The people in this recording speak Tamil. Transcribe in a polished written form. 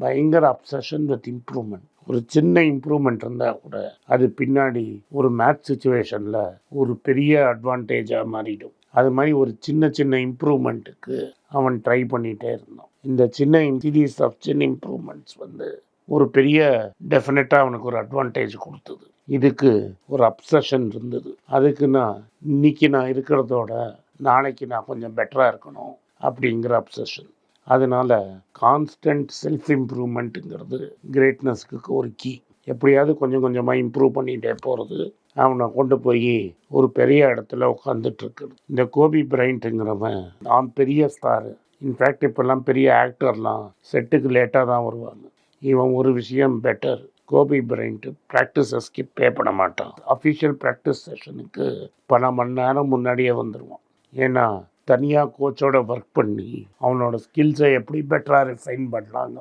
பயங்கர அப்சஷன் வித் இம்ப்ரூவ்மெண்ட். ஒரு சின்ன இம்ப்ரூவ்மெண்ட் இருந்தால் கூட அது பின்னாடி ஒரு மேட்ச் சுச்சுவேஷனில் ஒரு பெரிய அட்வான்டேஜாக மாறிடும். அது மாதிரி ஒரு சின்ன சின்ன இம்ப்ரூவ்மெண்ட்டுக்கு அவன் ட்ரை பண்ணிகிட்டே இருந்தான். இந்த சின்ன சீரீஸ் ஆஃப் சின்ன இம்ப்ரூவ்மெண்ட்ஸ் ஒரு பெரிய டெஃபினட்டாக அவனுக்கு ஒரு அட்வான்டேஜ் கொடுத்தது. இதுக்கு ஒரு அப்சஷன் இருந்தது. அதுக்கு இன்னைக்கு நான் இருக்கிறதோட நாளைக்கு நான் கொஞ்சம் பெட்டராக இருக்கணும் அப்படிங்கிற அப்சஷன். அதனால கான்ஸ்டன்ட் செல்ஃப் இம்ப்ரூவ்மெண்ட்டுங்கிறது கிரேட்னஸ்க்கு ஒரு கீ. எப்படியாவது கொஞ்சம் கொஞ்சமாக இம்ப்ரூவ் பண்ணிகிட்டே போகிறது அவனை கொண்டு போய் ஒரு பெரிய இடத்துல உட்காந்துட்டு இருக்குது. இந்த கோபி பிரையண்ட்டுங்கிறவன் நான் பெரிய ஸ்டாரு. இன்ஃபேக்ட் இப்போல்லாம் பெரிய ஆக்டர்லாம் செட்டுக்கு லேட்டாக தான் வருவாங்க. இவன் ஒரு விஷயம் பெட்டர். கோபி பிரையண்ட் ப்ராக்டிஸை ஸ்கிப்பே பண்ண மாட்டான். அஃபிஷியல் ப்ராக்டிஸ் செஷனுக்கு பல மணி நேரம் முன்னாடியே வந்துடுவான். ஏன்னா தனியாக கோச்சோட ஒர்க் பண்ணி அவனோட ஸ்கில்ஸை எப்படி பெட்டராக ரிஃபைன் பண்ணலாங்கிற